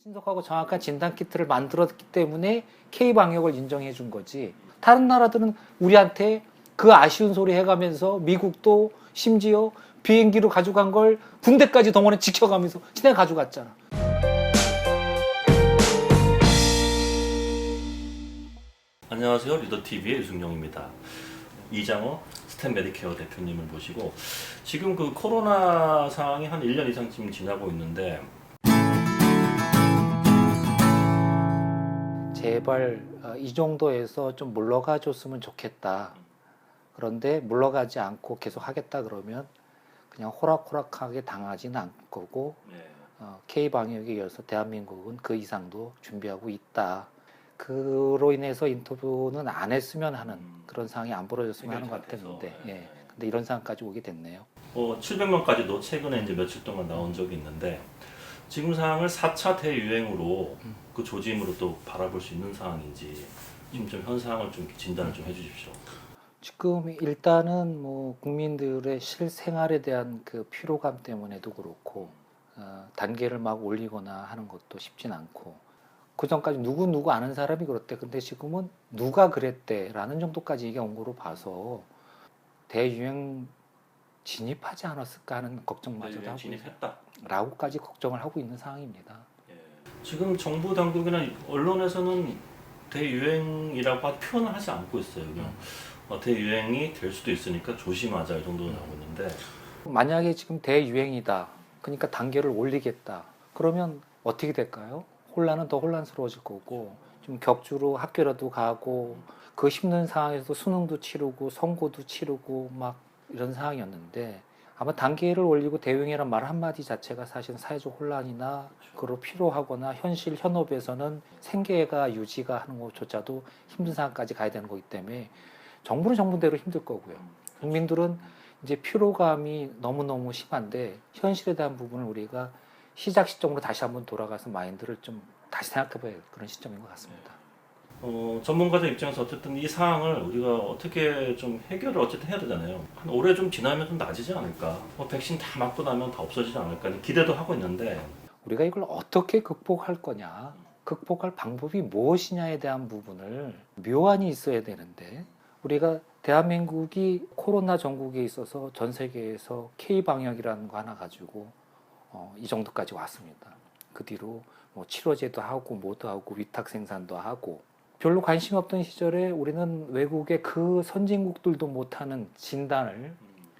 신속하고 정확한 진단 키트를 만들었기 때문에 K방역을 인정해 준 거지. 다른 나라들은 우리한테 그 아쉬운 소리 해가면서 미국도 심지어 비행기로 가져간 걸 군대까지 동원해 지켜가면서 지네 가져갔잖아. 안녕하세요. 리더TV의 유승용입니다. 이장호 스탠 메디케어 대표님을 모시고 지금 그 코로나 상황이 한 1년 이상 지금 지나고 있는데 제발 이 정도에서 좀 물러가 줬으면 좋겠다. 그런데 물러가지 않고 계속 하겠다 그러면 그냥 호락호락하게 당하지는 않을 거고 K방역에 이어서 대한민국은 그 이상도 준비하고 있다. 그로 인해서 인터뷰는 안 했으면 하는 그런 상황이 안 벌어졌으면 하는 것 같았는데 근데 이런 상황까지 오게 됐네요. 700명까지도 최근에 이제 며칠 동안 나온 적이 있는데 지금 상황을 4차 대유행으로 그 조짐으로 또 바라볼 수 있는 상황인지 지금 좀 현 상황을 좀 진단을 좀 해주십시오. 지금 일단은 뭐 국민들의 실생활에 대한 그 피로감 때문에도 그렇고 단계를 막 올리거나 하는 것도 쉽진 않고 그 전까지 누구 아는 사람이 그랬대. 근데 지금은 누가 그랬대라는 정도까지 얘기가 온 거로 봐서 대유행 진입하지 않았을까 하는 걱정마저도 하고 진입했다. 라고까지 걱정을 하고 있는 상황입니다. 지금 정부 당국이나 언론에서는 대유행이라고 표현을 하지 않고 있어요. 그냥 대유행이 될 수도 있으니까 조심하자 이 정도로 나오고 있는데 만약에 지금 대유행이다. 그러니까 단계를 올리겠다. 그러면 어떻게 될까요? 혼란은 더 혼란스러워질 거고 좀 격주로 학교라도 가고 그 힘든 상황에서 수능도 치르고 선고도 치르고 막 이런 상황이었는데 아마 단계를 올리고 대유행이란 말 한마디 자체가 사실 사회적 혼란이나 그로 필요하거나 현실 현업에서는 생계가 유지가 하는 것조차도 힘든 상황까지 가야 되는 거기 때문에 정부는 정부대로 힘들 거고요. 국민들은 이제 피로감이 너무너무 심한데 현실에 대한 부분을 우리가 시작 시점으로 다시 한번 돌아가서 마인드를 좀 다시 생각해봐야 할 그런 시점인 것 같습니다. 전문가들 입장에서 어쨌든 이 상황을 우리가 어떻게 좀 해결을 어쨌든 해야 되잖아요. 한 올해 좀 지나면 좀 나아지지 않을까. 백신 다 맞고 나면 다 없어지지 않을까. 기대도 하고 있는데 우리가 이걸 어떻게 극복할 거냐, 극복할 방법이 무엇이냐에 대한 부분을 묘안이 있어야 되는데 우리가 대한민국이 코로나 전국에 있어서 전 세계에서 K방역이라는 거 하나 가지고 이 정도까지 왔습니다. 그 뒤로 뭐 치료제도 하고 뭐도 하고 위탁 생산도 하고 별로 관심 없던 시절에 우리는 외국의 그 선진국들도 못하는 진단을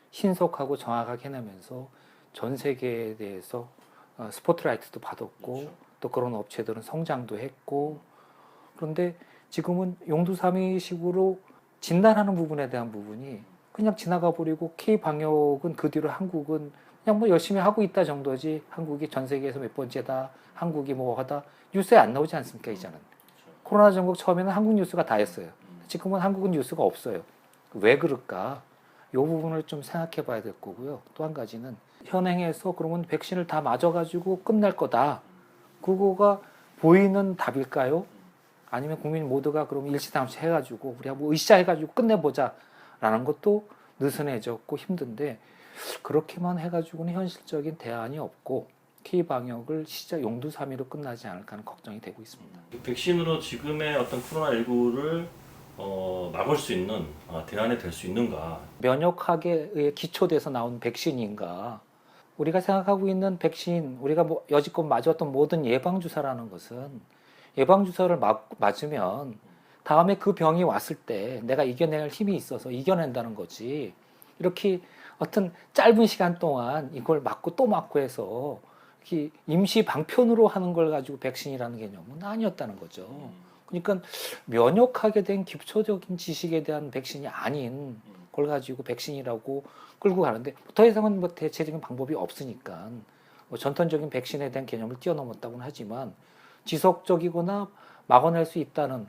신속하고 정확하게 해내면서 전 세계에 대해서 스포트라이트도 받았고 그렇죠. 또 그런 업체들은 성장도 했고 그런데 지금은 용두사미식으로 진단하는 부분에 대한 부분이 그냥 지나가 버리고 K방역은 그 뒤로 한국은 그냥 뭐 열심히 하고 있다 정도지 한국이 전 세계에서 몇 번째다 한국이 뭐 하다 뉴스에 안 나오지 않습니까 이제는. 코로나 전국 처음에는 한국 뉴스가 다 했어요. 지금은 한국은 뉴스가 없어요. 왜 그럴까? 이 부분을 좀 생각해 봐야 될 거고요. 또 한 가지는 현행에서 그러면 백신을 다 맞아가지고 끝날 거다. 그거가 보이는 답일까요? 아니면 국민 모두가 그럼 일시당시 해가지고 우리가 뭐 으쌰 해가지고 끝내보자 라는 것도 느슨해졌고 힘든데 그렇게만 해가지고는 현실적인 대안이 없고 K방역을 시작 용두사미로 끝나지 않을까 하는 걱정이 되고 있습니다. 백신으로 지금의 어떤 코로나19를 막을 수 있는 대안이 될 수 있는가? 면역학에 기초돼서 나온 백신인가? 우리가 생각하고 있는 백신, 우리가 뭐 여지껏 맞았던 모든 예방주사라는 것은 예방주사를 맞으면 다음에 그 병이 왔을 때 내가 이겨낼 힘이 있어서 이겨낸다는 거지. 이렇게 어떤 짧은 시간 동안 이걸 맞고 또 맞고 해서 임시 방편으로 하는 걸 가지고 백신이라는 개념은 아니었다는 거죠. 그러니까 면역학에 대한 기초적인 지식에 대한 백신이 아닌 걸 가지고 백신이라고 끌고 가는데 더 이상은 뭐 대체적인 방법이 없으니까 뭐 전통적인 백신에 대한 개념을 뛰어넘었다고는 하지만 지속적이거나 막아낼 수 있다는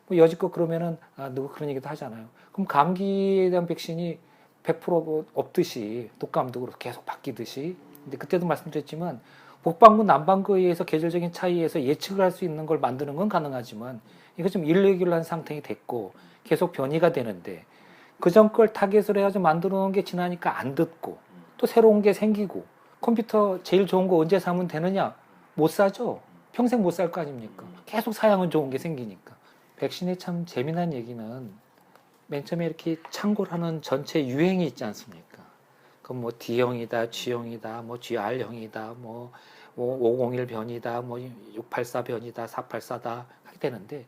뭐 여지껏 그러면은 누구 그런 얘기도 하잖아요. 그럼 감기에 대한 백신이 100% 없듯이 독감도 그렇고 계속 바뀌듯이 근데 그때도 말씀드렸지만 북반구 남반구에 의해서 계절적인 차이에서 예측을 할 수 있는 걸 만드는 건 가능하지만 이거 좀 일레귤러한 상태가 됐고 계속 변이가 되는데 그전 걸 타겟으로 해가지고 만들어 놓은 게 지나니까 안 듣고 또 새로운 게 생기고 컴퓨터 제일 좋은 거 언제 사면 되느냐 못 사죠. 평생 못 살 거 아닙니까? 계속 사양은 좋은 게 생기니까. 백신의 참 재미난 얘기는 맨 처음에 이렇게 창고를 하는 전체 유행이 있지 않습니까? 그럼 뭐 D형이다, G형이다, 뭐 GR형이다, 뭐 501 변이다, 뭐 684 변이다, 484다 하게 되는데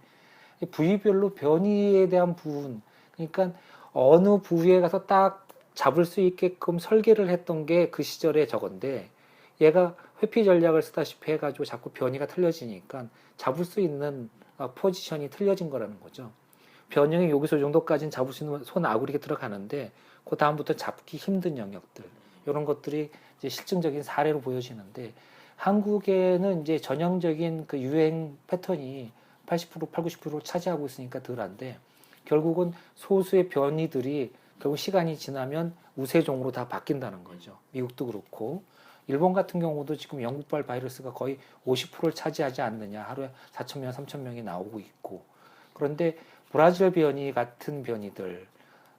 부위별로 변이에 대한 부분, 그러니까 어느 부위에 가서 딱 잡을 수 있게끔 설계를 했던 게 그 시절의 저건데 얘가 회피 전략을 쓰다시피 해가지고 자꾸 변이가 틀려지니까 잡을 수 있는 포지션이 틀려진 거라는 거죠. 변형이 여기서 정도까지는 잡을 수 있는 손 아구리게 들어가는데 그 다음부터 잡기 힘든 영역들 이런 것들이 이제 실증적인 사례로 보여지는데 한국에는 이제 전형적인 그 유행 패턴이 80%, 90%를 차지하고 있으니까 덜한데 결국은 소수의 변이들이 결국 시간이 지나면 우세종으로 다 바뀐다는 거죠. 미국도 그렇고 일본 같은 경우도 지금 영국발 바이러스가 거의 50%를 차지하지 않느냐. 하루에 4,000명, 3,000명이 나오고 있고 그런데 브라질 변이 같은 변이들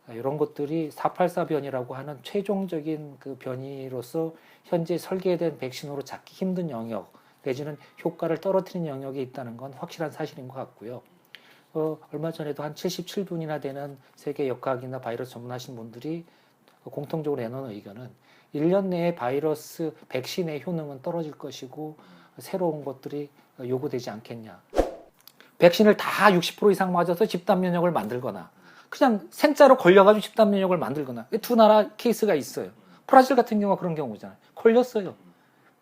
이런 것들이 484 변이라고 하는 최종적인 그 변이로서 현재 설계된 백신으로 잡기 힘든 영역 내지는 효과를 떨어뜨리는 영역이 있다는 건 확실한 사실인 것 같고요. 얼마 전에도 한 77분이나 되는 세계 역학이나 바이러스 전문하신 분들이 공통적으로 내놓은 의견은 1년 내에 바이러스 백신의 효능은 떨어질 것이고 새로운 것들이 요구되지 않겠냐. 백신을 다 60% 이상 맞아서 집단 면역을 만들거나 그냥 생자로 걸려가지고 집단 면역을 만들거나 두 나라 케이스가 있어요. 브라질 같은 경우가 그런 경우잖아요. 걸렸어요.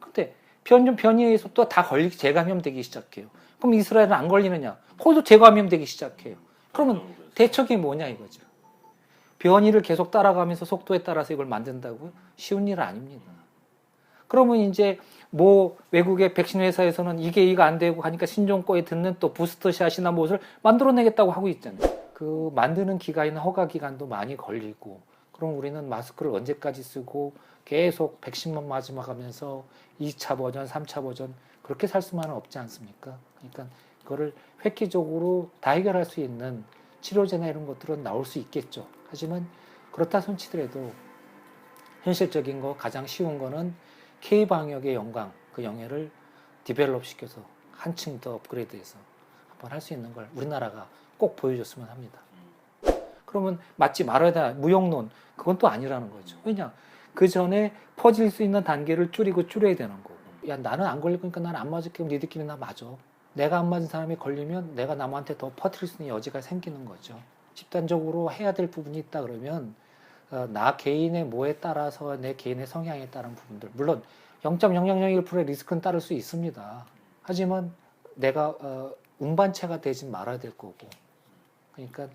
근데 변이에 서 또 다 걸리기 재감염되기 시작해요. 그럼 이스라엘은 안 걸리느냐? 거기도 재감염되기 시작해요. 그러면 대책이 뭐냐 이거죠. 변이를 계속 따라가면서 속도에 따라서 이걸 만든다고요? 쉬운 일 아닙니다. 그러면 이제 뭐 외국의 백신 회사에서는 이게 안 되고 하니까 신종거에 듣는 또 부스터샷이나 무엇을 만들어내겠다고 하고 있잖아요. 그 만드는 기간이나 허가 기간도 많이 걸리고 그럼 우리는 마스크를 언제까지 쓰고 계속 백신만 맞으면서 2차 버전, 3차 버전 그렇게 살 수만은 없지 않습니까? 그러니까 그거를 획기적으로 다 해결할 수 있는 치료제나 이런 것들은 나올 수 있겠죠. 하지만 그렇다 손치더라도 현실적인 거 가장 쉬운 거는 K방역의 영광, 그 영예를 디벨롭 시켜서 한층 더 업그레이드해서 한번 할 수 있는 걸 우리나라가 꼭 보여줬으면 합니다. 그러면 맞지 말아야 돼. 무용론. 그건 또 아니라는 거죠. 왜냐? 그 전에 퍼질 수 있는 단계를 줄여야 되는 거고. 야, 나는 안 걸릴 거니까 나는 안 맞을게. 그럼 니들끼리 나 맞아. 내가 안 맞은 사람이 걸리면 내가 남한테 더 퍼뜨릴 수 있는 여지가 생기는 거죠. 집단적으로 해야 될 부분이 있다 그러면 나 개인의 뭐에 따라서 내 개인의 성향에 따른 부분들 물론 0.0001%의 리스크는 따를 수 있습니다. 하지만 내가 운반체가 되지 말아야 될 거고 그러니까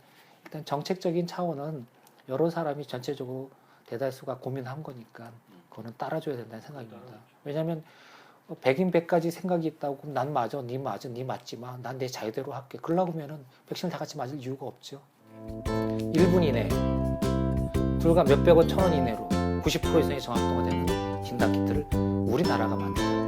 일단 정책적인 차원은 여러 사람이 전체적으로 대다수가 고민한 거니까 그거는 따라줘야 된다는 생각입니다. 왜냐하면 백인 백가지 생각이 있다고 그럼 난 맞아, 니 맞아, 니 맞지 마, 난 내 자유대로 할게. 그러려고 하면은 백신을 다 같이 맞을 이유가 없죠. 1분 이내 불과 몇백원, 1,000원 이내로 90% 이상의 정확도가 되는 진단 키트를 우리나라가 만든다.